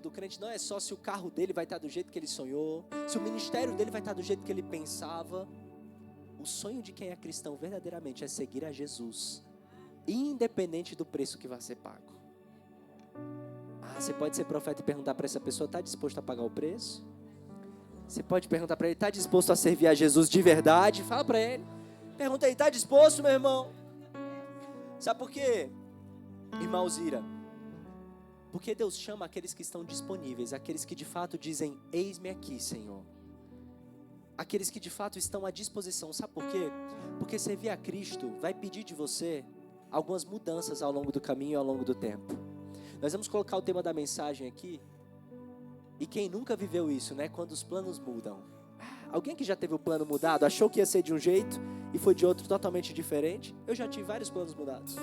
do crente não é só se o carro dele vai estar do jeito que ele sonhou, se o ministério dele vai estar do jeito que ele pensava. O sonho de quem é cristão verdadeiramente é seguir a Jesus, independente do preço que vai ser pago. Você pode ser profeta e perguntar para essa pessoa: está disposto a pagar o preço? Você pode perguntar para ele: está disposto a servir a Jesus de verdade? Fala para ele. Pergunta aí: está disposto, meu irmão? Sabe por quê, irmão Zira? Porque Deus chama aqueles que estão disponíveis, aqueles que de fato dizem: eis-me aqui, Senhor. Aqueles que de fato estão à disposição. Sabe por quê? Porque servir a Cristo vai pedir de você algumas mudanças ao longo do caminho e ao longo do tempo. Nós vamos colocar o tema da mensagem aqui. E quem nunca viveu isso, né? Quando os planos mudam. Alguém que já teve o plano mudado, achou que ia ser de um jeito e foi de outro totalmente diferente? Eu já tive vários planos mudados.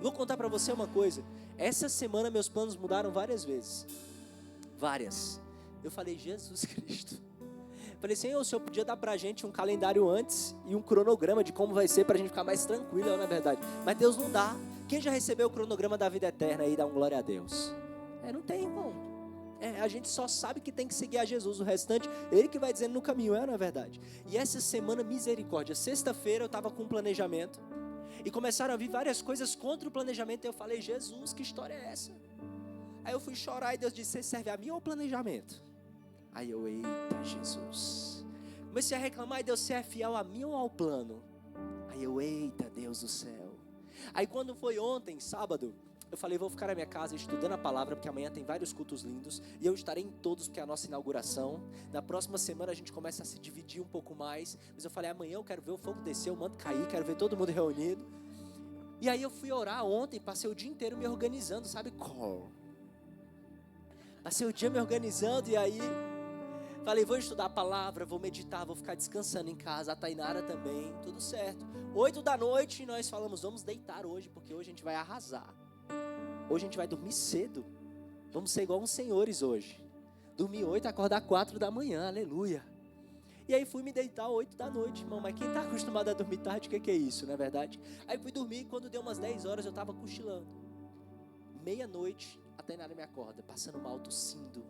Vou contar pra você uma coisa. Essa semana meus planos mudaram várias vezes. Várias. Eu falei: Jesus Cristo. Falei: Senhor, o Senhor podia dar pra gente um calendário antes e um cronograma de como vai ser pra gente ficar mais tranquilo, na verdade. Mas Deus não dá. Quem já recebeu o cronograma da vida eterna aí, dá um glória a Deus. Não tem, irmão. A gente só sabe que tem que seguir a Jesus. O restante, Ele que vai dizendo no caminho, na verdade. E essa semana, misericórdia, sexta-feira eu estava com um planejamento. E começaram a vir várias coisas contra o planejamento. E eu falei: Jesus, que história é essa? Aí eu fui chorar e Deus disse: você serve a mim ou ao planejamento? Aí eu: eita Jesus. Comecei a reclamar e Deus: você é fiel a mim ou ao plano? Aí eu: eita Deus do céu. Aí quando foi ontem, sábado, eu falei: vou ficar na minha casa estudando a palavra, porque amanhã tem vários cultos lindos, e eu estarei em todos, porque é a nossa inauguração. Na próxima semana a gente começa a se dividir um pouco mais, mas eu falei: amanhã eu quero ver o fogo descer, o manto cair, quero ver todo mundo reunido. E aí eu fui orar ontem, passei o dia inteiro me organizando, sabe? Passei o dia me organizando, e aí falei: vou estudar a palavra, vou meditar, vou ficar descansando em casa, a Tainara também, tudo certo. 8 da noite nós falamos: vamos deitar hoje, porque hoje a gente vai arrasar. Hoje a gente vai dormir cedo. Vamos ser igual uns senhores hoje. Dormir 8, acordar 4 da manhã, aleluia. E aí fui me deitar 8 da noite, irmão. Mas quem está acostumado a dormir tarde, o que é isso, não é verdade? Aí fui dormir e quando deu umas 10 horas eu estava cochilando. Meia-noite, a Tainara me acorda, passando mal, tossindo,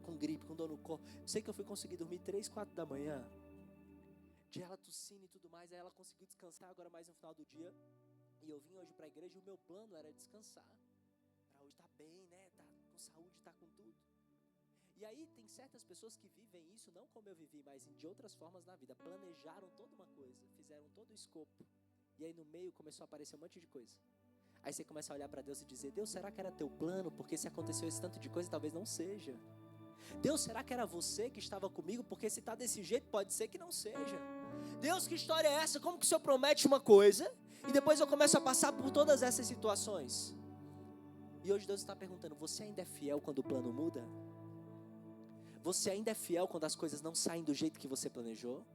com gripe, com dor no corpo. Sei que eu fui conseguir dormir 3, 4 da manhã. De ela tossindo e tudo mais, aí ela conseguiu descansar agora mais no final do dia. E eu vim hoje para a igreja e o meu plano era descansar. Para hoje tá bem, né? Tá com saúde, tá com tudo. E aí tem certas pessoas que vivem isso, não como eu vivi, mas de outras formas na vida. Planejaram toda uma coisa, fizeram todo o escopo. E aí no meio começou a aparecer um monte de coisa. Aí você começa a olhar para Deus e dizer: Deus, será que era teu plano? Porque se aconteceu esse tanto de coisa, talvez não seja. Deus, será que era você que estava comigo? Porque se está desse jeito, pode ser que não seja. Deus, que história é essa? Como que o Senhor promete uma coisa e depois eu começo a passar por todas essas situações? E hoje Deus está perguntando: você ainda é fiel quando o plano muda? Você ainda é fiel quando as coisas não saem do jeito que você planejou?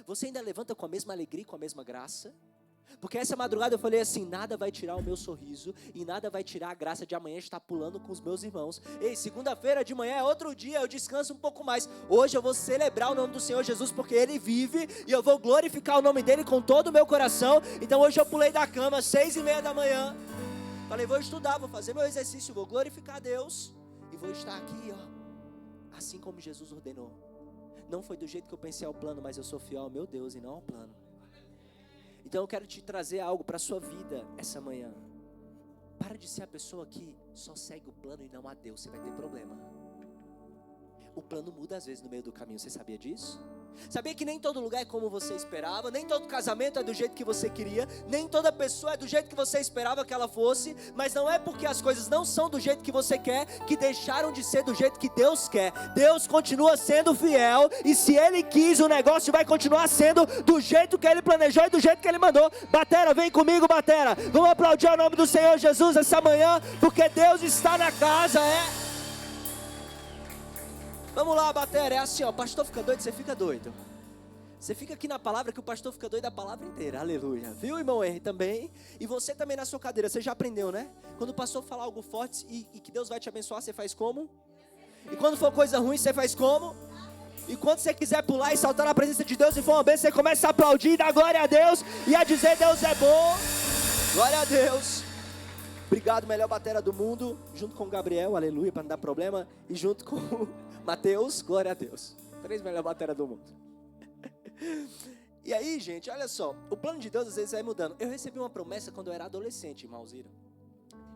Você ainda levanta com a mesma alegria e com a mesma graça? Porque essa madrugada eu falei assim: nada vai tirar o meu sorriso e nada vai tirar a graça de amanhã estar pulando com os meus irmãos. Ei, segunda-feira de manhã é outro dia, eu descanso um pouco mais. Hoje eu vou celebrar o nome do Senhor Jesus, porque Ele vive e eu vou glorificar o nome dEle com todo o meu coração. Então hoje eu pulei da cama às 6:30 da manhã. Falei: vou estudar, vou fazer meu exercício, vou glorificar a Deus e vou estar aqui, assim como Jesus ordenou. Não foi do jeito que eu pensei ao plano, mas eu sou fiel ao meu Deus e não ao plano. Então eu quero te trazer algo para a sua vida essa manhã. Para de ser a pessoa que só segue o plano e não a Deus, você vai ter problema. O plano muda às vezes no meio do caminho, você sabia disso? Sabia que nem todo lugar é como você esperava, nem todo casamento é do jeito que você queria, nem toda pessoa é do jeito que você esperava que ela fosse, mas não é porque as coisas não são do jeito que você quer, que deixaram de ser do jeito que Deus quer. Deus continua sendo fiel, e se Ele quis, o negócio vai continuar sendo do jeito que Ele planejou e do jeito que Ele mandou. Batera, vem comigo, Batera, vamos aplaudir o nome do Senhor Jesus essa manhã, porque Deus está na casa, Vamos lá, Batera, é assim, o pastor fica doido, você fica doido. Você fica aqui na palavra que o pastor fica doido a palavra inteira, aleluia. Viu, irmão Henry, também? E você também na sua cadeira, você já aprendeu, né? Quando o pastor falar algo forte e que Deus vai te abençoar, você faz como? E quando for coisa ruim, você faz como? E quando você quiser pular e saltar na presença de Deus e for uma bênção, você começa a aplaudir, dar glória a Deus e a dizer: Deus é bom, glória a Deus. Obrigado, melhor batera do mundo. Junto com o Gabriel, aleluia, para não dar problema. E junto com o Mateus, glória a Deus. 3 melhor batera do mundo. E aí, gente, olha só. O plano de Deus às vezes vai mudando. Eu recebi uma promessa quando eu era adolescente, irmãozinho.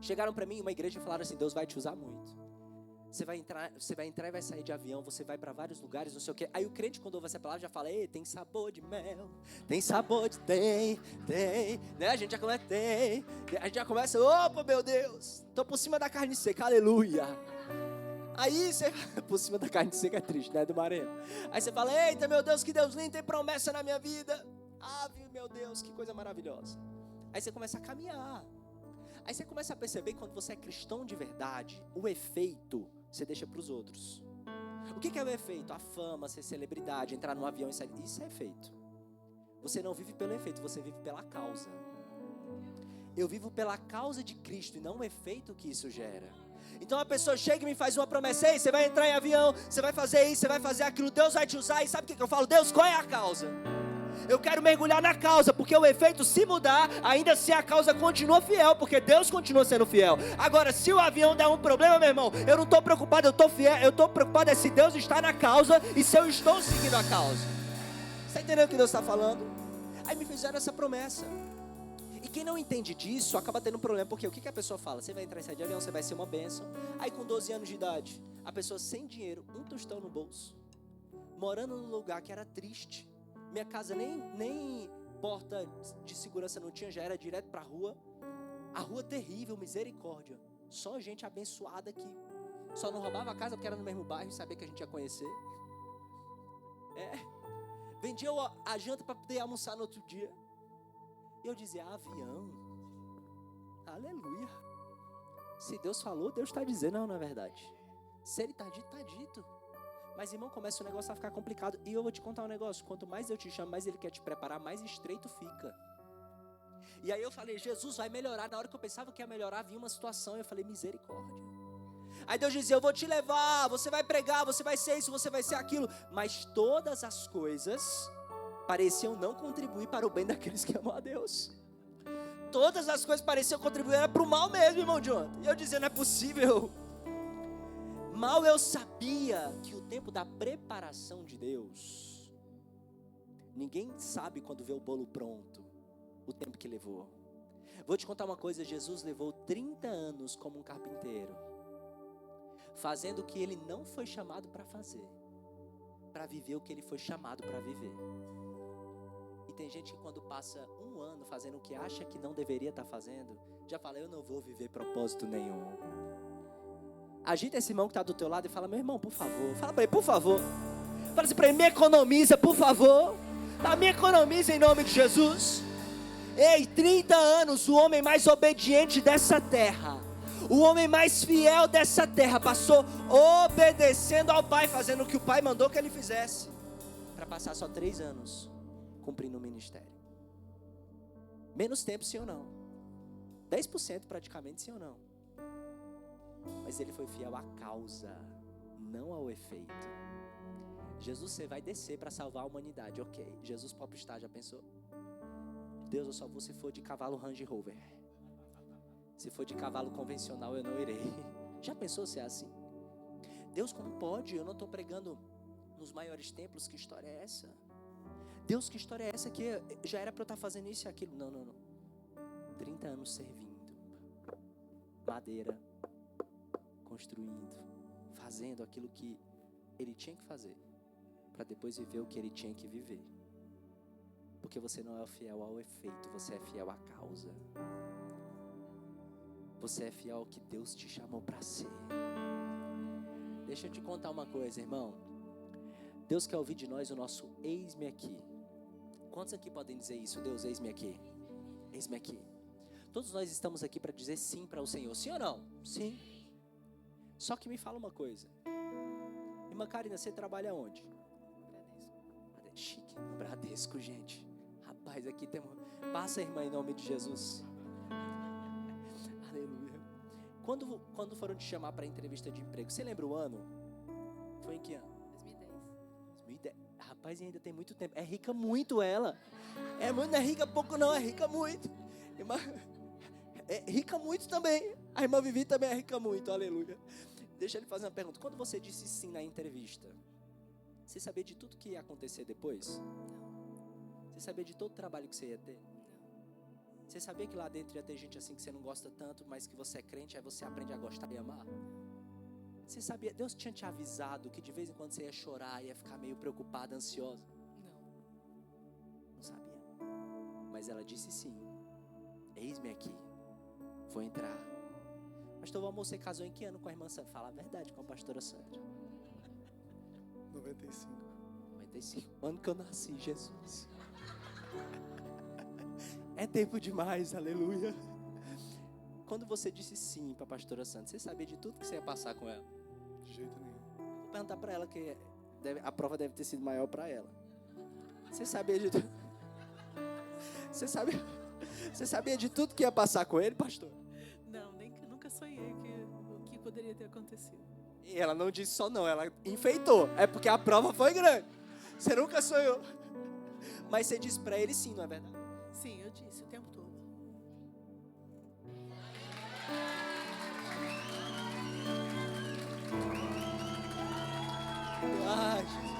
Chegaram para mim em uma igreja e falaram assim: Deus vai te usar muito. Você vai entrar e vai sair de avião, você vai para vários lugares, não sei o quê. Aí o crente, quando ouve essa palavra, já fala: ei, tem sabor de mel, tem sabor de tem, né? A gente já começa, a gente já começa, opa, meu Deus, tô por cima da carne seca, aleluia. Aí você, por cima da carne seca é triste, né, do Maranhão. Aí você fala: eita, meu Deus, que Deus lindo, tem promessa na minha vida. Ah, meu Deus, que coisa maravilhosa. Aí você começa a caminhar. Aí você começa a perceber que quando você é cristão de verdade, o efeito você deixa para os outros. O que é o efeito? A fama, ser celebridade, entrar num avião e sair. Isso é efeito. Você não vive pelo efeito, você vive pela causa. Eu vivo pela causa de Cristo e não o efeito que isso gera. Então a pessoa chega e me faz uma promessa: ei, você vai entrar em avião, você vai fazer isso, você vai fazer aquilo, Deus vai te usar. E sabe o que eu falo? Deus, qual é a causa? Eu quero mergulhar na causa, porque o efeito, se mudar, ainda assim a causa continua fiel, porque Deus continua sendo fiel. Agora, se o avião der um problema, meu irmão, eu não estou preocupado, eu estou fiel, eu estou preocupado é se Deus está na causa e se eu estou seguindo a causa. Você está entendendo o que Deus está falando? Aí me fizeram essa promessa. E quem não entende disso, acaba tendo um problema, porque o que a pessoa fala? Você vai entrar e sair de avião, você vai ser uma bênção. Aí com 12 anos de idade, a pessoa sem dinheiro, um tostão no bolso, morando num lugar que era triste. Minha casa nem porta de segurança não tinha, já era direto para a rua. A rua terrível, misericórdia. Só gente abençoada que só não roubava a casa porque era no mesmo bairro e sabia que a gente ia conhecer. Vendia a janta para poder almoçar no outro dia. E eu dizia: avião, aleluia. Se Deus falou, Deus está dizendo, não é verdade? Se Ele está dito, está dito. Mas, irmão, começa o negócio a ficar complicado. E eu vou te contar um negócio: quanto mais eu te chamo, mais Ele quer te preparar, mais estreito fica. E aí eu falei: Jesus vai melhorar. Na hora que eu pensava que ia melhorar, vinha uma situação. Eu falei: misericórdia. Aí Deus dizia: eu vou te levar, você vai pregar, você vai ser isso, você vai ser aquilo. Mas todas as coisas pareciam não contribuir para o bem daqueles que amam a Deus. Todas as coisas pareciam contribuir para o mal mesmo, irmão Jonathan. E eu dizia: não é possível. Mal eu sabia que o tempo da preparação de Deus, ninguém sabe quando vê o bolo pronto, o tempo que levou. Vou te contar uma coisa: Jesus levou 30 anos como um carpinteiro, fazendo o que ele não foi chamado para fazer, para viver o que ele foi chamado para viver. E tem gente que quando passa um ano fazendo o que acha que não deveria estar fazendo, já fala: eu não vou viver propósito nenhum. Agita esse irmão que está do teu lado e fala: meu irmão, por favor. Fala para ele: por favor. Fala assim para ele: me economiza, por favor. Me economiza em nome de Jesus. Ei, 30 anos, o homem mais obediente dessa terra, o homem mais fiel dessa terra, passou obedecendo ao Pai, fazendo o que o Pai mandou que ele fizesse, para passar só 3 anos cumprindo o ministério. Menos tempo, sim ou não? 10% praticamente, sim ou não? Mas ele foi fiel à causa, não ao efeito. Jesus, você vai descer para salvar a humanidade, ok. Jesus popstar, já pensou? Deus, eu só vou se for de cavalo Range Rover. Se for de cavalo convencional, eu não irei. Já pensou se é assim? Deus, como pode? Eu não estou pregando nos maiores templos, que história é essa? Deus, que história é essa que já era para eu estar fazendo isso e aquilo? Não. 30 anos servindo. Madeira. Construindo. Fazendo aquilo que ele tinha que fazer. Para depois viver o que ele tinha que viver. Porque você não é fiel ao efeito, você é fiel à causa. Você é fiel ao que Deus te chamou para ser. Deixa eu te contar uma coisa, irmão. Deus quer ouvir de nós o nosso eis-me aqui. Quantos aqui podem dizer isso? Deus, eis-me aqui. Eis-me aqui. Todos nós estamos aqui para dizer sim para o Senhor. Sim ou não? Sim. Só que me fala uma coisa. Irmã Karina, você trabalha onde? Bradesco. Chique, no Bradesco, gente. Rapaz, aqui temos... Passa, irmã, em nome de Jesus. Aleluia. Quando foram te chamar para entrevista de emprego, você lembra o ano? Foi em que ano? 2010. Rapaz, ainda tem muito tempo. É rica muito ela. Não é rica pouco não, é rica muito. É rica muito também. A irmã Vivi também é rica muito, aleluia. Deixa ele fazer uma pergunta. Quando você disse sim na entrevista, você sabia de tudo que ia acontecer depois? Você sabia de todo o trabalho que você ia ter? Você sabia que lá dentro ia ter gente assim que você não gosta tanto, mas que você é crente, aí você aprende a gostar e amar? Você sabia, Deus tinha te avisado que de vez em quando você ia chorar, ia ficar meio preocupada, ansiosa? Não sabia. Mas ela disse sim. Eis-me aqui. Vou entrar. Pastor Valmor, você casou em que ano com a irmã Sandra? Fala a verdade com a pastora Sandra. 95. 95. Ano que eu nasci, Jesus. É tempo demais, aleluia. Quando você disse sim para a pastora Sandra, você sabia de tudo que você ia passar com ela? De jeito nenhum. Vou perguntar para ela que a prova deve ter sido maior para ela. Você sabia de tudo? Você sabia de tudo que ia passar com ele, pastor? Não, nunca sonhei o que poderia ter acontecido. E ela não disse só não, ela enfeitou. É porque a prova foi grande. Você nunca sonhou. Mas você disse para ele sim, não é verdade? Sim, eu disse o tempo todo. Ai, Jesus.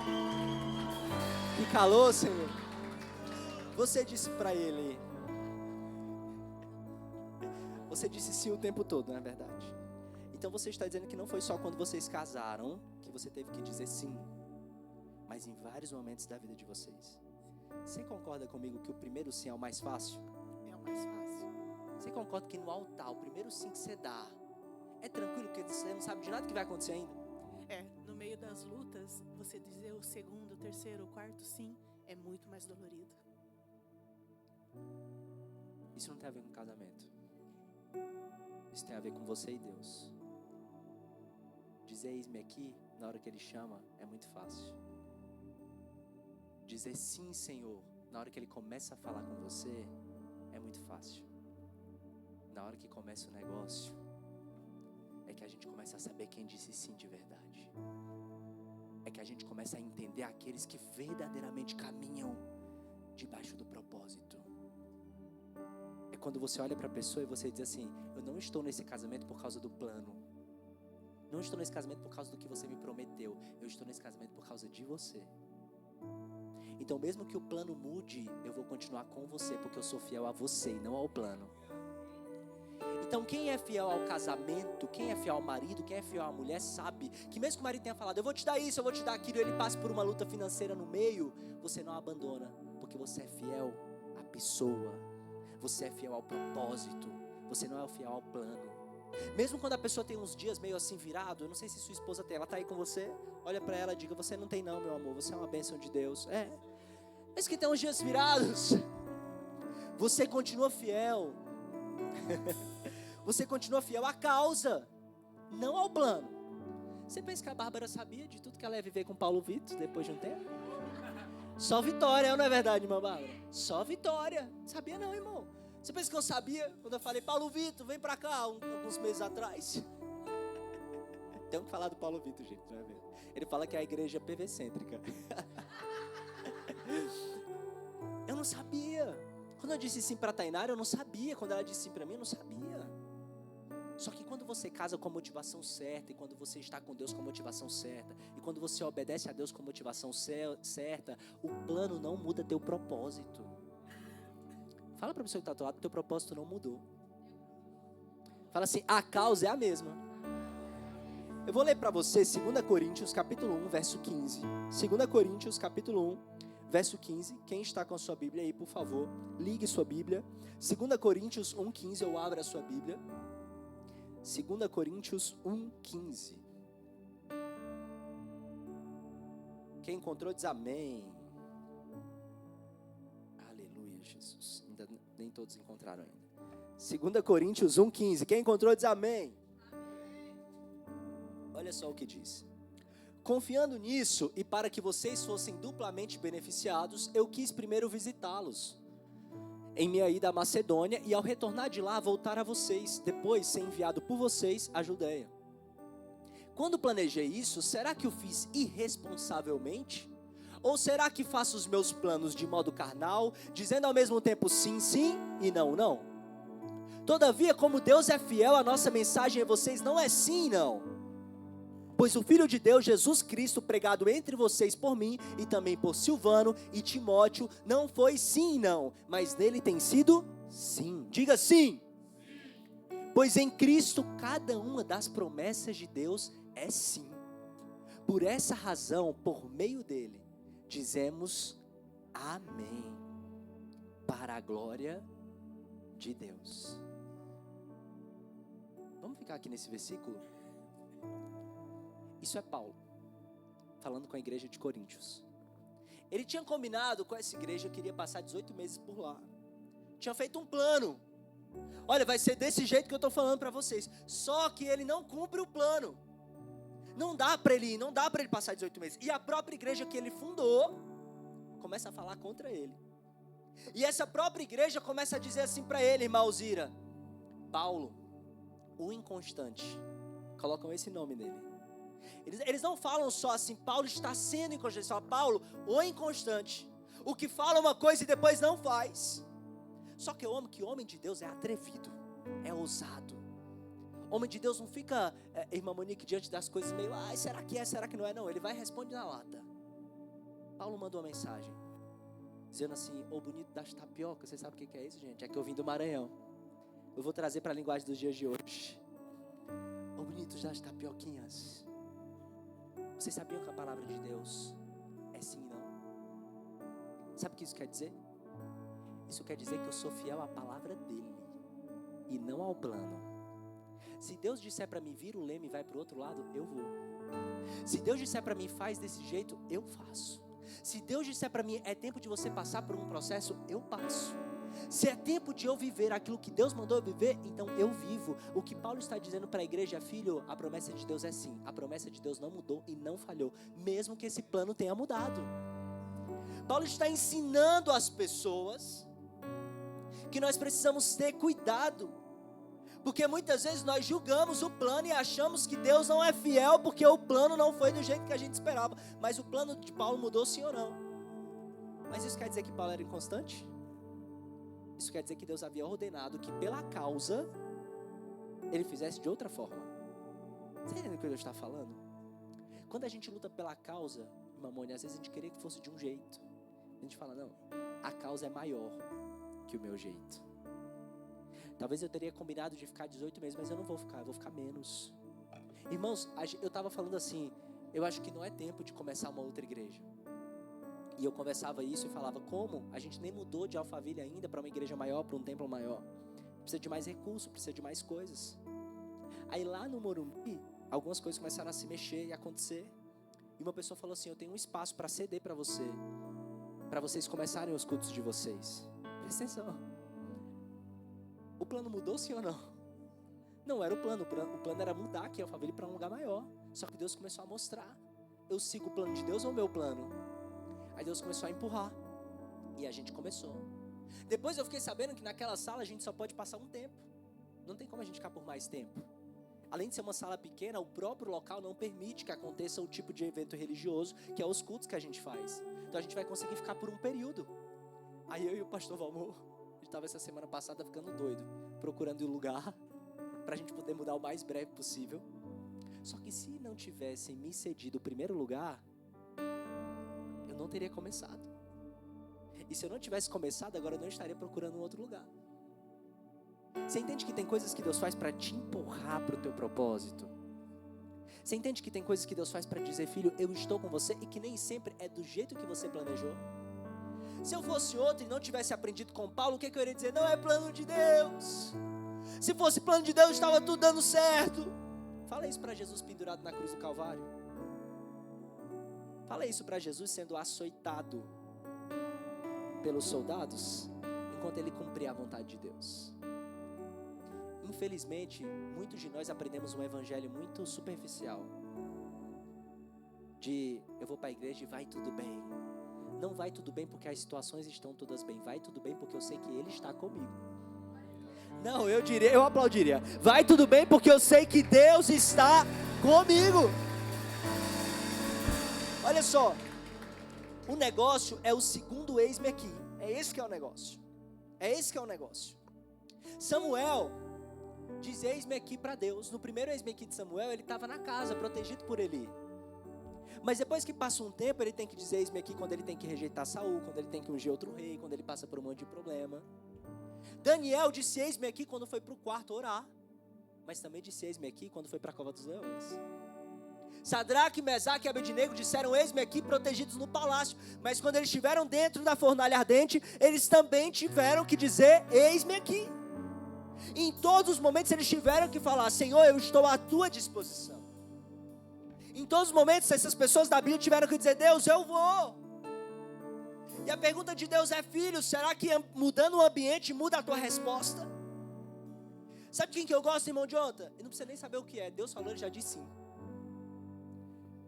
Que calor, Senhor. Você disse para ele. Você disse sim o tempo todo, não é verdade? Então você está dizendo que não foi só quando vocês casaram que você teve que dizer sim, mas em vários momentos da vida de vocês. Você concorda comigo que o primeiro sim é o mais fácil? É o mais fácil. Você concorda que no altar, o primeiro sim que você dá, é tranquilo, porque você não sabe de nada que vai acontecer ainda? No meio das lutas, você dizer o segundo, o terceiro, o quarto sim, é muito mais dolorido. Isso não tem a ver com casamento. Isso tem a ver com você e Deus. Dizer eis-me aqui, na hora que Ele chama, é muito fácil. Dizer sim, Senhor, na hora que Ele começa a falar com você, é muito fácil. Na hora que começa o negócio, é que a gente começa a saber quem disse sim de verdade. É que a gente começa a entender aqueles que verdadeiramente caminham debaixo do propósito. É quando você olha para a pessoa e você diz assim: eu não estou nesse casamento por causa do plano. Não estou nesse casamento por causa do que você me prometeu. Eu estou nesse casamento por causa de você. Então mesmo que o plano mude, eu vou continuar com você, porque eu sou fiel a você e não ao plano. Então quem é fiel ao casamento, quem é fiel ao marido, quem é fiel à mulher, sabe que mesmo que o marido tenha falado: eu vou te dar isso, eu vou te dar aquilo, ele passe por uma luta financeira no meio, você não abandona, porque você é fiel à pessoa, você é fiel ao propósito, você não é fiel ao plano. Mesmo quando a pessoa tem uns dias meio assim virado, eu não sei se sua esposa tem, ela tá aí com você, olha pra ela e diga: você não tem não, meu amor, você é uma bênção de Deus. Mas que tem uns dias virados, você continua fiel. Você continua fiel à causa, não ao plano. Você pensa que a Bárbara sabia de tudo que ela ia viver com Paulo Vitor depois de um tempo? Só vitória, não é verdade, irmã Bárbara? Só vitória. Sabia não, irmão? Você pensa que eu sabia quando eu falei: Paulo Vitor, vem pra cá, alguns meses atrás? Tenho que falar do Paulo Vitor, gente, não é mesmo? Ele fala que é a igreja PV-cêntrica. Eu não sabia. Quando eu disse sim pra Tainara, eu não sabia. Quando ela disse sim pra mim, eu não sabia. Só que quando você casa com a motivação certa, e quando você está com Deus com a motivação certa, e quando você obedece a Deus com a motivação certa, o plano não muda teu propósito. Fala pra pessoa que está do teu lado: teu propósito não mudou. Fala assim: a causa é a mesma. Eu vou ler para você 2 Coríntios capítulo 1, verso 15. 2 Coríntios capítulo 1, verso 15. Quem está com a sua Bíblia aí, por favor, ligue sua Bíblia. 2 Coríntios 1, 15, ou abra a sua Bíblia. 2 Coríntios 1, 15. Quem encontrou diz amém. Aleluia, Jesus. Ainda nem todos encontraram ainda. 2 Coríntios 1, 15. Quem encontrou diz amém. Olha só o que diz: confiando nisso, e para que vocês fossem duplamente beneficiados, eu quis primeiro visitá-los em minha ida à Macedônia, e ao retornar de lá, voltar a vocês, depois ser enviado por vocês à Judeia. Quando planejei isso, será que o fiz irresponsavelmente? Ou será que faço os meus planos de modo carnal, dizendo ao mesmo tempo sim, sim e não, não? Todavia, como Deus é fiel, a nossa mensagem a vocês não é sim e não. Pois o Filho de Deus, Jesus Cristo, pregado entre vocês por mim e também por Silvano e Timóteo, não foi sim e não, mas nele tem sido sim. Diga sim. Pois em Cristo cada uma das promessas de Deus é sim. Por essa razão, por meio dele, dizemos amém, para a glória de Deus. Vamos ficar aqui nesse versículo? Isso é Paulo, falando com a igreja de Coríntios. Ele tinha combinado com essa igreja que iria passar 18 meses por lá. Tinha feito um plano. Olha, vai ser desse jeito que eu estou falando para vocês. Só que ele não cumpre o plano. Não dá para ele ir, não dá para ele passar 18 meses. E a própria igreja que ele fundou começa a falar contra ele. E essa própria igreja começa a dizer assim para ele, irmã Alzira: Paulo, o inconstante. Colocam esse nome nele. Eles não falam só assim, Paulo está sendo inconstante. Eles falam, Paulo, o inconstante. O que fala uma coisa e depois não faz. Só que eu amo que o homem de Deus é atrevido, é ousado. Homem de Deus não fica, irmã Monique, diante das coisas meio, será que é, será que não é? Não, ele vai e responde na lata. Paulo mandou uma mensagem, dizendo assim, ô bonito das tapiocas. Você sabe o que é isso, gente? É que eu vim do Maranhão. Eu vou trazer para a linguagem dos dias de hoje. Ô bonitos das tapioquinhas. Vocês sabiam que a palavra de Deus é sim e não? Sabe o que isso quer dizer? Isso quer dizer que eu sou fiel à palavra dele e não ao plano. Se Deus disser para mim, vira o leme e vai para o outro lado, eu vou. Se Deus disser para mim, faz desse jeito, eu faço. Se Deus disser para mim, é tempo de você passar por um processo, eu passo. Se é tempo de eu viver aquilo que Deus mandou eu viver, então eu vivo. O que Paulo está dizendo para a igreja, filho, a promessa de Deus é sim. A promessa de Deus não mudou e não falhou, mesmo que esse plano tenha mudado. Paulo está ensinando as pessoas que nós precisamos ter cuidado, porque muitas vezes nós julgamos o plano e achamos que Deus não é fiel porque o plano não foi do jeito que a gente esperava. Mas o plano de Paulo mudou sim ou não? Mas isso quer dizer que Paulo era inconstante? Isso quer dizer que Deus havia ordenado que pela causa ele fizesse de outra forma. Você entende o que Deus está falando? Quando a gente luta pela causa, mamone, às vezes a gente queria que fosse de um jeito. A gente fala, não, a causa é maior que o meu jeito. Talvez eu teria combinado de ficar 18 meses, mas eu não vou ficar, eu vou ficar menos. Irmãos, eu estava falando assim, eu acho que não é tempo de começar uma outra igreja. E eu conversava isso e falava, como? A gente nem mudou de Alphaville ainda para uma igreja maior, para um templo maior. Precisa de mais recursos, precisa de mais coisas. Aí lá no Morumbi, algumas coisas começaram a se mexer e acontecer. E uma pessoa falou assim, eu tenho um espaço para ceder para vocês começarem os cultos de vocês. Presta atenção. O plano mudou sim ou não? Não era o plano era mudar aqui Alphaville para um lugar maior. Só que Deus começou a mostrar, eu sigo o plano de Deus ou o meu plano? Aí Deus começou a empurrar, e a gente começou. Depois eu fiquei sabendo que naquela sala a gente só pode passar um tempo. Não tem como a gente ficar por mais tempo. Além de ser uma sala pequena, o próprio local não permite que aconteça o tipo de evento religioso, que é os cultos que a gente faz. Então a gente vai conseguir ficar por um período. Aí eu e o pastor Valmor, a gente estava essa semana passada ficando doido, procurando um lugar para a gente poder mudar o mais breve possível. Só que se não tivessem me cedido o primeiro lugar, eu não teria começado. E se eu não tivesse começado, agora eu não estaria procurando um outro lugar. Você entende que tem coisas que Deus faz para te empurrar para o teu propósito? Você entende que tem coisas que Deus faz para dizer, filho, eu estou com você, e que nem sempre é do jeito que você planejou? Se eu fosse outro e não tivesse aprendido com Paulo, o que eu iria dizer? Não é plano de Deus. Se fosse plano de Deus, estava tudo dando certo. Fala isso para Jesus pendurado na cruz do Calvário. Fala isso para Jesus sendo açoitado pelos soldados, enquanto ele cumpria a vontade de Deus. Infelizmente, muitos de nós aprendemos um evangelho muito superficial. De, eu vou para a igreja e vai tudo bem. Não vai tudo bem porque as situações estão todas bem. Vai tudo bem porque eu sei que Ele está comigo. Não, eu aplaudiria. Vai tudo bem porque eu sei que Deus está comigo. Olha só, o negócio é o segundo eis-me aqui. É esse que é o negócio. É esse que é o negócio. Samuel diz eis-me aqui para Deus. No primeiro eis-me aqui de Samuel, ele estava na casa, protegido por Eli. Mas depois que passa um tempo, ele tem que dizer eis-me aqui quando ele tem que rejeitar Saul, quando ele tem que ungir outro rei, quando ele passa por um monte de problema. Daniel disse eis-me aqui quando foi para o quarto orar, mas também disse eis-me aqui quando foi para a cova dos leões. Sadraque, Mesaque e Abednego disseram eis-me aqui protegidos no palácio, mas quando eles estiveram dentro da fornalha ardente, eles também tiveram que dizer eis-me aqui. Em todos os momentos eles tiveram que falar: Senhor, eu estou à tua disposição. Em todos os momentos essas pessoas da Bíblia tiveram que dizer: Deus, eu vou. E a pergunta de Deus é: filho, será que mudando o ambiente muda a tua resposta? Sabe quem que eu gosto, irmão Jonathan? Eu não precisa nem saber o que é, Deus falou, ele já disse sim.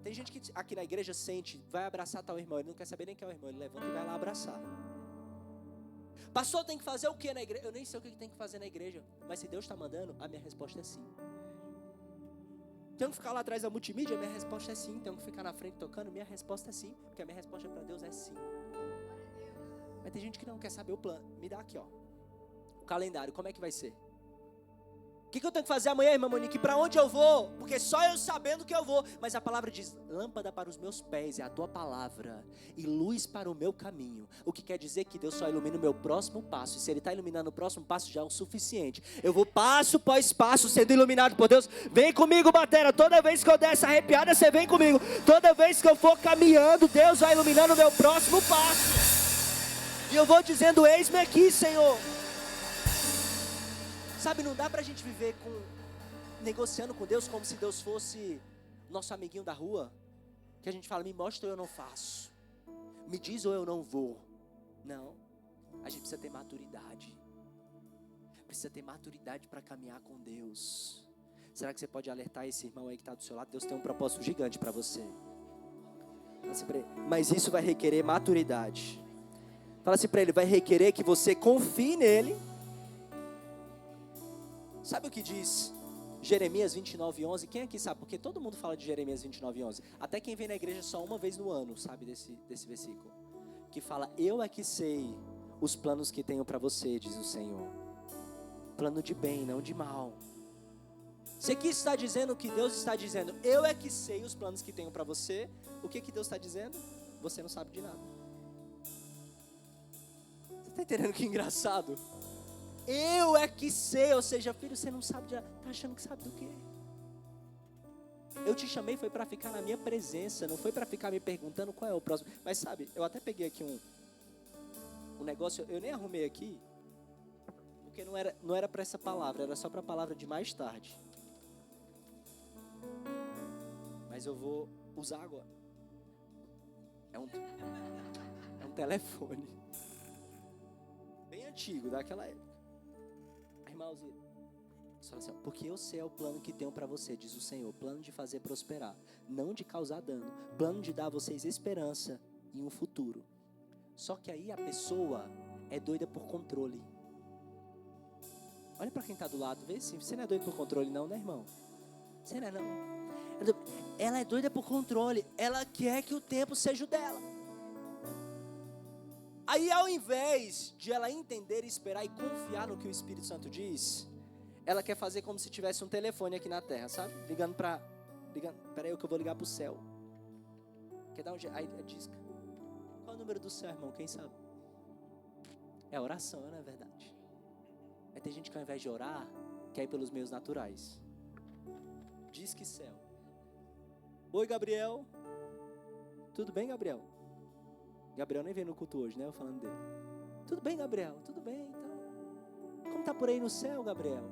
Tem gente que aqui na igreja sente, vai abraçar tal irmão, ele não quer saber nem quem é o irmão, ele levanta e vai lá abraçar. Pastor, tem que fazer o que na igreja? Eu nem sei o que tem que fazer na igreja, mas se Deus está mandando, a minha resposta é sim. Tenho que ficar lá atrás da multimídia? Minha resposta é sim. Tenho que ficar na frente tocando? Minha resposta é sim, porque a minha resposta para Deus é sim. Mas tem gente que não quer saber o plano. Me dá aqui, ó, o calendário, como é que vai ser? O que eu tenho que fazer amanhã, irmã Monique? Para onde eu vou? Porque só eu sabendo que eu vou. Mas a palavra diz: lâmpada para os meus pés é a tua palavra e luz para o meu caminho. O que quer dizer que Deus só ilumina o meu próximo passo. E se Ele está iluminando o próximo passo, já é o suficiente. Eu vou passo após passo sendo iluminado por Deus. Vem comigo, batera. Toda vez que eu der essa arrepiada, você vem comigo. Toda vez que eu for caminhando, Deus vai iluminando o meu próximo passo. E eu vou dizendo: eis-me aqui, Senhor. Sabe, não dá pra gente viver negociando com Deus como se Deus fosse nosso amiguinho da rua, que a gente fala: me mostra ou eu não faço, me diz ou eu não vou. Não, a gente precisa ter maturidade. Precisa ter maturidade para caminhar com Deus. Será que você pode alertar esse irmão aí que está do seu lado? Deus tem um propósito gigante para você. Mas isso vai requerer maturidade. Fala assim para ele: vai requerer que você confie nele. Sabe o que diz Jeremias 29:11? Quem aqui sabe? Porque todo mundo fala de Jeremias 29:11. Até quem vem na igreja só uma vez no ano sabe desse versículo. Que fala: eu é que sei os planos que tenho para você, diz o Senhor. Plano de bem, não de mal. Você aqui está dizendo o que Deus está dizendo: eu é que sei os planos que tenho para você. O que Deus está dizendo? Você não sabe de nada. Você está entendendo que engraçado? Eu é que sei, ou seja, filho, você não sabe de nada. Está achando que sabe do quê? Eu te chamei foi para ficar na minha presença, não foi para ficar me perguntando qual é o próximo. Mas sabe, eu até peguei aqui um negócio, eu nem arrumei aqui, porque não era para essa palavra, era só para a palavra de mais tarde. Mas eu vou usar agora. É um telefone bem antigo, daquela época. Irmãozinho, assim, porque eu sei o plano que tenho para você, diz o Senhor: plano de fazer prosperar, não de causar dano, plano de dar a vocês esperança e um futuro. Só que aí a pessoa é doida por controle. Olha para quem está do lado, vê assim: você não é doido por controle não, né, irmão? Você não é não. Ela é doida por controle, ela quer que o tempo seja o dela. Aí, ao invés de ela entender, esperar e confiar no que o Espírito Santo diz, ela quer fazer como se tivesse um telefone aqui na terra, sabe? Peraí, eu que eu vou ligar para o céu. Quer dar um jeito? Aí disca. Qual é o número do céu, irmão? Quem sabe? É oração, não é verdade? Aí tem gente que ao invés de orar, quer ir pelos meios naturais. Diz que céu. Oi, Gabriel. Tudo bem, Gabriel? Gabriel nem veio no culto hoje, né? Eu falando dele. Tudo bem, Gabriel? Tudo bem, então. Como tá por aí no céu, Gabriel?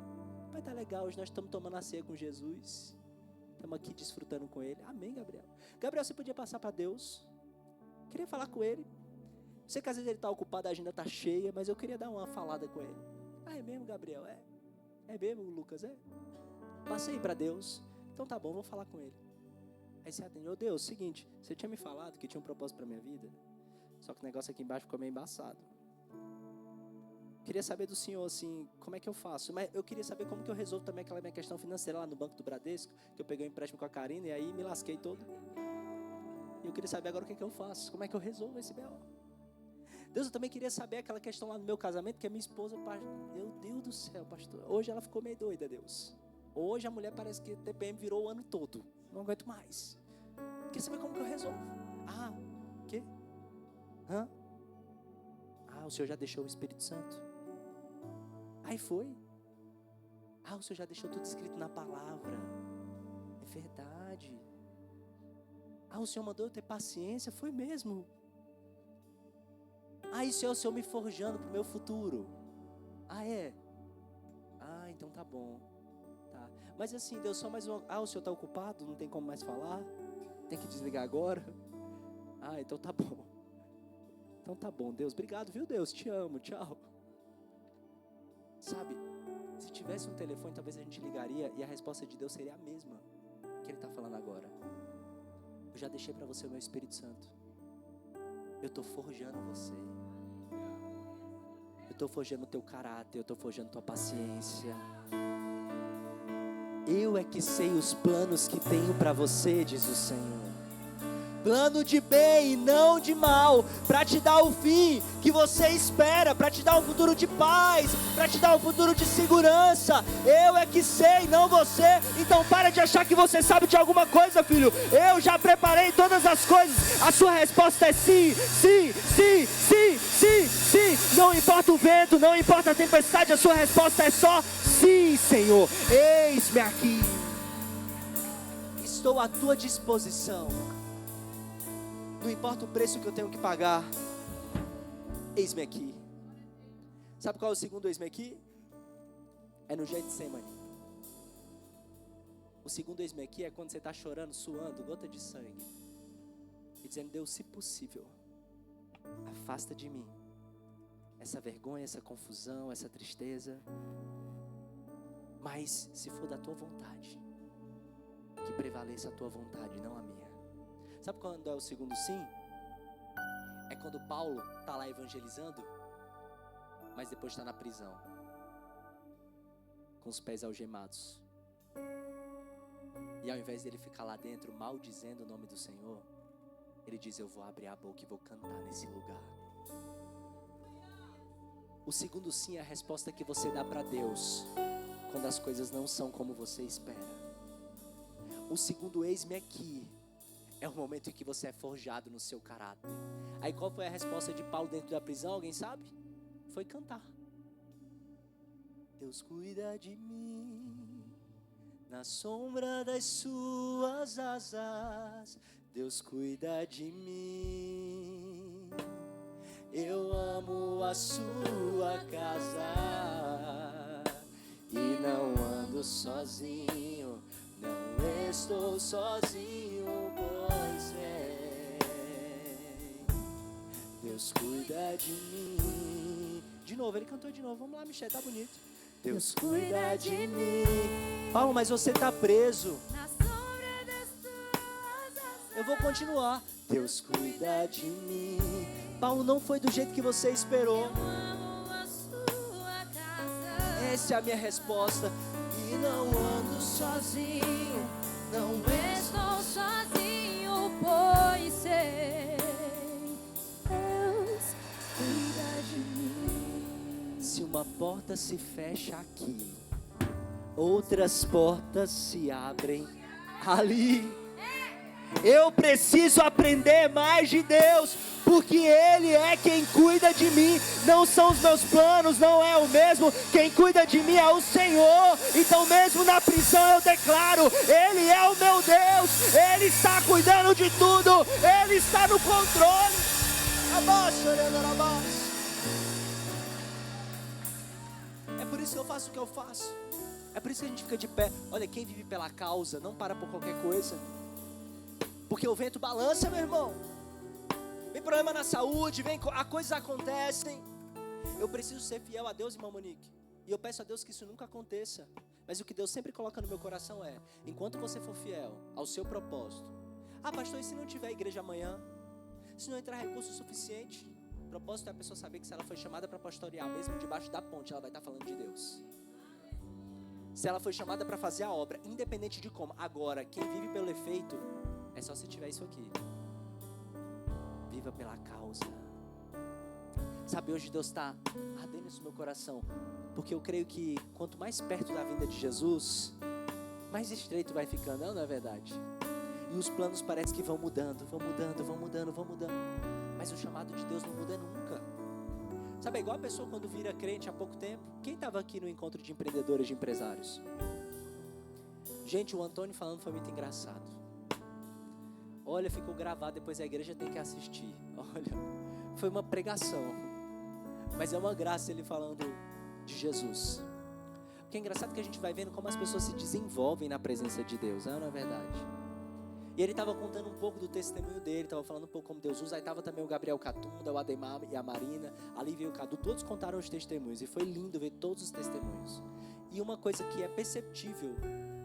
Vai estar legal, hoje nós estamos tomando a ceia com Jesus. Estamos aqui desfrutando com Ele. Amém, Gabriel? Gabriel, você podia passar para Deus? Queria falar com Ele. Sei que às vezes Ele está ocupado, a agenda está cheia, mas eu queria dar uma falada com Ele. Ah, é mesmo, Gabriel? É mesmo, Lucas? É? Passei para Deus. Então tá bom, vou falar com Ele. Aí você atende: ô Deus, seguinte, você tinha me falado que tinha um propósito para minha vida, só que o negócio aqui embaixo ficou meio embaçado. Queria saber do Senhor, assim, como é que eu faço? Mas eu queria saber como que eu resolvo também aquela minha questão financeira lá no Banco do Bradesco, que eu peguei um empréstimo com a Karina e aí me lasquei todo. E eu queria saber agora o que eu faço, como é que eu resolvo esse B.O. Deus, eu também queria saber aquela questão lá no meu casamento, que a minha esposa, meu Deus do céu, pastor, hoje ela ficou meio doida, Deus. Hoje a mulher parece que TPM virou o ano todo, não aguento mais. Quer saber como que eu resolvo? O quê? O Senhor já deixou o Espírito Santo? Aí foi. O Senhor já deixou tudo escrito na palavra. É verdade. O Senhor mandou eu ter paciência? Foi mesmo. Isso é o Senhor me forjando para o meu futuro. É? Então tá bom. Tá. Mas assim, Deus, só mais uma... o Senhor está ocupado? Não tem como mais falar? Tem que desligar agora? Então tá bom. Então tá bom, Deus. Obrigado, viu, Deus? Te amo, tchau. Sabe, se tivesse um telefone, talvez a gente ligaria e a resposta de Deus seria a mesma que Ele está falando agora. Eu já deixei para você o meu Espírito Santo. Eu estou forjando você. Eu estou forjando o teu caráter. Eu estou forjando tua paciência. Eu é que sei os planos que tenho para você, diz o Senhor. Plano de bem e não de mal, para te dar o fim que você espera, para te dar um futuro de paz, para te dar um futuro de segurança. Eu é que sei, não você. Então para de achar que você sabe de alguma coisa, filho. Eu já preparei todas as coisas. A sua resposta é sim, sim, sim, sim, sim, sim. Não importa o vento, não importa a tempestade, a sua resposta é só sim, Senhor. Eis-me aqui. Estou à tua disposição. Não importa o preço que eu tenho que pagar. Eis-me aqui. Sabe qual é o segundo eis-me aqui? É no Getsemane. O segundo eis-me aqui é quando você está chorando, suando, gota de sangue. E dizendo, Deus, se possível, afasta de mim essa vergonha, essa confusão, essa tristeza. Mas se for da tua vontade, que prevaleça a tua vontade, não a minha. Sabe quando é o segundo sim? É quando Paulo está lá evangelizando, mas depois está na prisão, com os pés algemados. E ao invés dele ficar lá dentro maldizendo o nome do Senhor, ele diz, eu vou abrir a boca e vou cantar nesse lugar. O segundo sim é a resposta que você dá para Deus quando as coisas não são como você espera. O segundo eis-me aqui é o momento em que você é forjado no seu caráter. Aí qual foi a resposta de Paulo dentro da prisão? Alguém sabe? Foi cantar. Deus cuida de mim, na sombra das suas asas. Deus cuida de mim. Eu amo a sua casa e não ando sozinho. Não estou sozinho, pois Deus cuida de mim. De novo, ele cantou de novo. Vamos lá, Michel, tá bonito. Deus cuida de mim. Paulo, mas você tá preso. Eu vou continuar. Deus cuida de mim. Paulo, não foi do jeito que você esperou. Essa é a minha resposta. E não ando sozinho, não estou sozinho, pois sei, Deus cuida de mim. Se uma porta se fecha aqui, outras portas se abrem ali. Eu preciso aprender mais de Deus, porque Ele é quem cuida de mim. Não são os meus planos, não é o mesmo. Quem cuida de mim é o Senhor. Então mesmo na prisão eu declaro, Ele é o meu Deus. Ele está cuidando de tudo. Ele está no controle. É por isso que eu faço o que eu faço. É por isso que a gente fica de pé. Olha, quem vive pela causa não para por qualquer coisa. Porque o vento balança, meu irmão. Vem problema na saúde, coisas acontecem. Eu preciso ser fiel a Deus, irmão Monique. E eu peço a Deus que isso nunca aconteça. Mas o que Deus sempre coloca no meu coração é, enquanto você for fiel ao seu propósito. Pastor, e se não tiver igreja amanhã? Se não entrar recurso suficiente? O propósito é a pessoa saber que se ela foi chamada para pastorear, mesmo debaixo da ponte, ela vai estar falando de Deus. Se ela foi chamada para fazer a obra, independente de como. Agora, quem vive pelo efeito, é só se tiver isso aqui. Viva pela causa. Sabe, hoje Deus está ardendo isso no meu coração, porque eu creio que quanto mais perto da vinda de Jesus, mais estreito vai ficando, não é verdade? E os planos parece que vão mudando, mas o chamado de Deus não muda nunca. Sabe, é igual a pessoa quando vira crente há pouco tempo. Quem estava aqui no encontro de empreendedores, de empresários? Gente, o Antônio falando foi muito engraçado. Olha, ficou gravado, depois a igreja tem que assistir. Olha, foi uma pregação, mas é uma graça ele falando de Jesus. Porque é engraçado que a gente vai vendo como as pessoas se desenvolvem na presença de Deus, não é verdade? E ele estava contando um pouco do testemunho dele, estava falando um pouco como Deus usa. Aí estava também o Gabriel Catunda, o Ademar e a Marina, ali veio o Cadu, todos contaram os testemunhos. E foi lindo ver todos os testemunhos. E uma coisa que é perceptível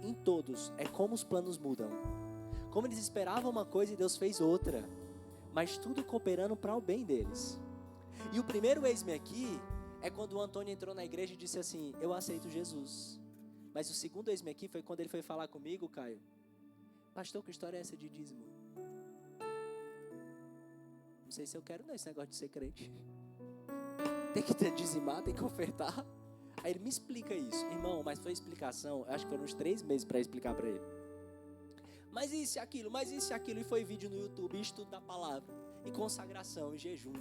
em todos é como os planos mudam. Como eles esperavam uma coisa e Deus fez outra, mas tudo cooperando para o bem deles. E o primeiro eis-me aqui é quando o Antônio entrou na igreja e disse assim: eu aceito Jesus. Mas o segundo eis-me aqui foi quando ele foi falar comigo, Caio: pastor, que história é essa de dízimo? Não sei se eu quero não, esse negócio de ser crente. Tem que ter dizimar, tem que ofertar. Aí ele me explica isso. Irmão, mas foi explicação, acho que foram uns 3 meses para explicar para ele. Mas isso e aquilo, e foi vídeo no YouTube, e estudo da palavra, e consagração, e jejum.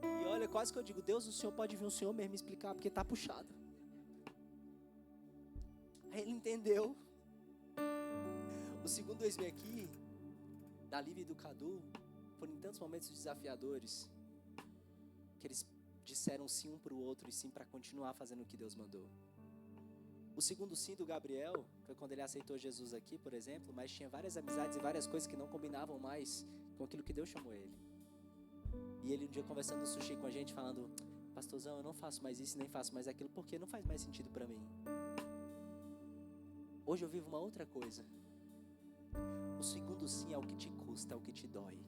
E olha, quase que eu digo: Deus, o Senhor pode vir o Senhor mesmo explicar, porque está puxado. Aí ele entendeu. O segundo eis-me aqui, da Lívia e do Cadu, foram em tantos momentos desafiadores, que eles disseram sim um para o outro e sim para continuar fazendo o que Deus mandou. O segundo sim do Gabriel foi quando ele aceitou Jesus aqui, por exemplo, mas tinha várias amizades e várias coisas que não combinavam mais com aquilo que Deus chamou ele. E ele um dia conversando no sushi com a gente, falando: pastorzão, eu não faço mais isso, nem faço mais aquilo, porque não faz mais sentido para mim. Hoje eu vivo uma outra coisa. O segundo sim é o que te custa, é o que te dói.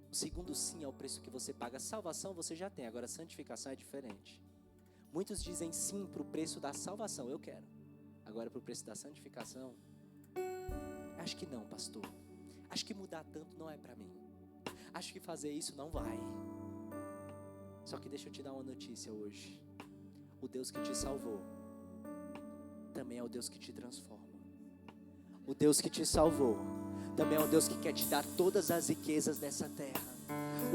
O segundo sim é o preço que você paga. Salvação você já tem, agora santificação é diferente. Muitos dizem sim para o preço da salvação, eu quero. Agora para o preço da santificação, acho que não, pastor. Acho que mudar tanto não é para mim. Acho que fazer isso não vai. Só que deixa eu te dar uma notícia hoje. O Deus que te salvou também é o Deus que te transforma. O Deus que te salvou também é o Deus que quer te dar todas as riquezas dessa terra.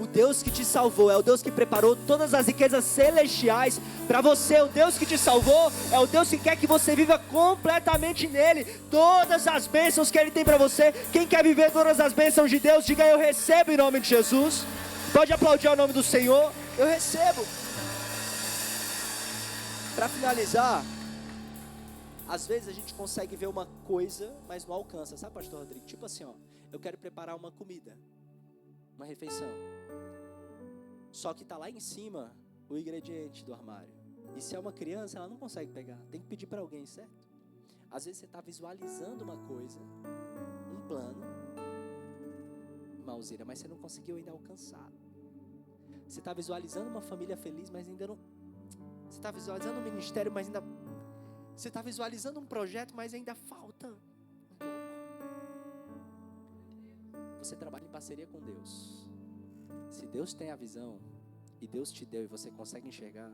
O Deus que te salvou é o Deus que preparou todas as riquezas celestiais para você. O Deus que te salvou é o Deus que quer que você viva completamente nele. Todas as bênçãos que Ele tem para você. Quem quer viver todas as bênçãos de Deus, diga: eu recebo em nome de Jesus. Pode aplaudir ao nome do Senhor. Eu recebo. Para finalizar, às vezes a gente consegue ver uma coisa, mas não alcança. Sabe, pastor Rodrigo? Tipo assim, ó, eu quero preparar uma comida, uma refeição. Só que está lá em cima o ingrediente do armário. E se é uma criança, ela não consegue pegar. Tem que pedir para alguém, certo? Às vezes você está visualizando uma coisa, um plano, Malzira, mas você não conseguiu ainda alcançar. Você está visualizando uma família feliz, mas ainda não... Você está visualizando um ministério, mas ainda... Você está visualizando um projeto, mas ainda falta um pouco. Você trabalha em parceria com Deus. Se Deus tem a visão e Deus te deu e você consegue enxergar,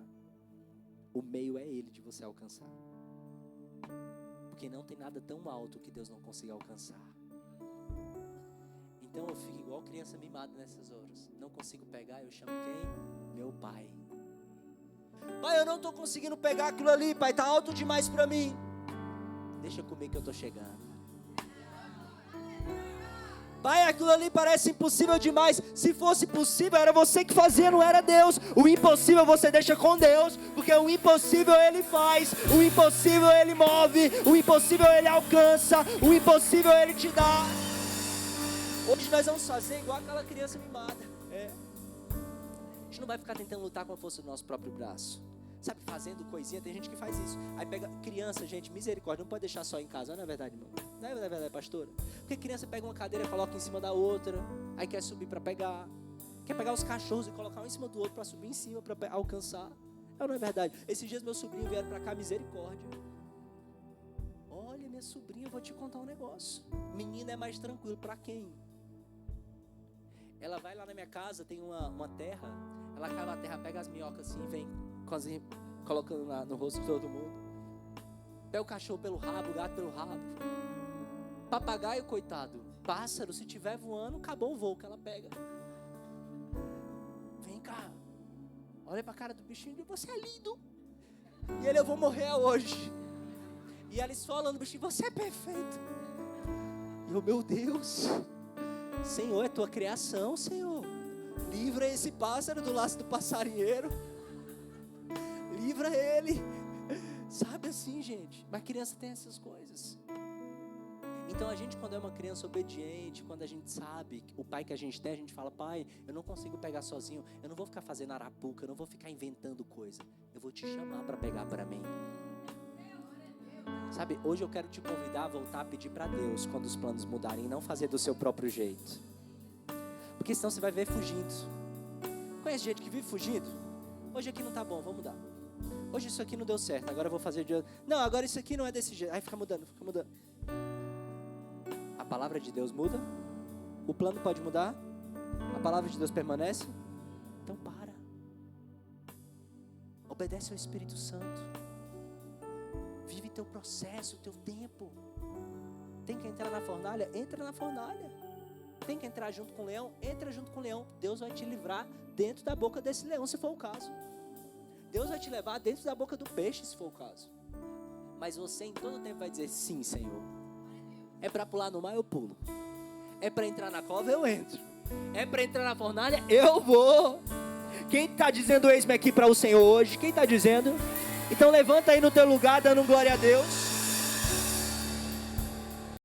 o meio é Ele de você alcançar. Porque não tem nada tão alto que Deus não consiga alcançar. Então eu fico igual criança mimada nessas horas. Não consigo pegar, eu chamo quem? Meu pai. Pai, eu não estou conseguindo pegar aquilo ali, pai, está alto demais para mim. Deixa comigo que eu estou chegando. Pai, aquilo ali parece impossível demais. Se fosse possível, era você que fazia, não era Deus. O impossível você deixa com Deus, porque o impossível Ele faz, o impossível Ele move, o impossível Ele alcança, o impossível Ele te dá. Hoje nós vamos fazer igual aquela criança mimada. A gente não vai ficar tentando lutar com a força do nosso próprio braço. Sabe, fazendo coisinha, tem gente que faz isso. Aí pega criança, gente, misericórdia, não pode deixar só em casa, não é verdade, irmão? Não é verdade, pastora? Porque criança pega uma cadeira e coloca em cima da outra, aí quer subir para pegar, quer pegar os cachorros e colocar um em cima do outro para subir em cima, para alcançar. Não é verdade? Esses dias meu sobrinho vieram para cá, misericórdia. Olha, minha sobrinha, eu vou te contar um negócio. Menina é mais tranquilo, para quem? Ela vai lá na minha casa, tem uma terra, ela cava a terra, pega as minhocas assim, vem quase colocando no rosto de todo mundo. Pega o cachorro pelo rabo, o gato pelo rabo. Papagaio, coitado, pássaro, se tiver voando, acabou o voo que ela pega. Vem cá, olha pra cara do bichinho e você é lindo. E ele, eu vou morrer hoje. E ela esfolando o bichinho, você é perfeito. E eu, meu Deus, Senhor, é tua criação, Senhor. Livra esse pássaro do laço do passarinheiro. Livra ele. Sabe assim, gente? Mas criança tem essas coisas. Então a gente, quando é uma criança obediente, quando a gente sabe o pai que a gente tem, a gente fala, pai, eu não consigo pegar sozinho, eu não vou ficar fazendo arapuca, eu não vou ficar inventando coisa, eu vou te chamar para pegar para mim. Sabe, hoje eu quero te convidar a voltar a pedir para Deus quando os planos mudarem, não fazer do seu próprio jeito. Porque senão você vai ver fugindo. Conhece gente que vive fugindo? Hoje aqui não tá bom, vamos mudar. Hoje isso aqui não deu certo, agora eu vou fazer de outro. Não, agora isso aqui não é desse jeito. Aí fica mudando, fica mudando. A palavra de Deus muda? O plano pode mudar? A palavra de Deus permanece? Então para. Obedece ao Espírito Santo. Vive teu processo, teu tempo. Tem que entrar na fornalha? Entra na fornalha. Tem que entrar junto com o leão? Entra junto com o leão. Deus vai te livrar dentro da boca desse leão, se for o caso. Deus vai te levar dentro da boca do peixe, se for o caso. Mas você em todo tempo vai dizer, sim, Senhor. É para pular no mar, eu pulo. É para entrar na cova, eu entro. É para entrar na fornalha, eu vou. Quem está dizendo eis-me aqui para o Senhor hoje? Quem está dizendo? Então levanta aí no teu lugar, dando glória a Deus.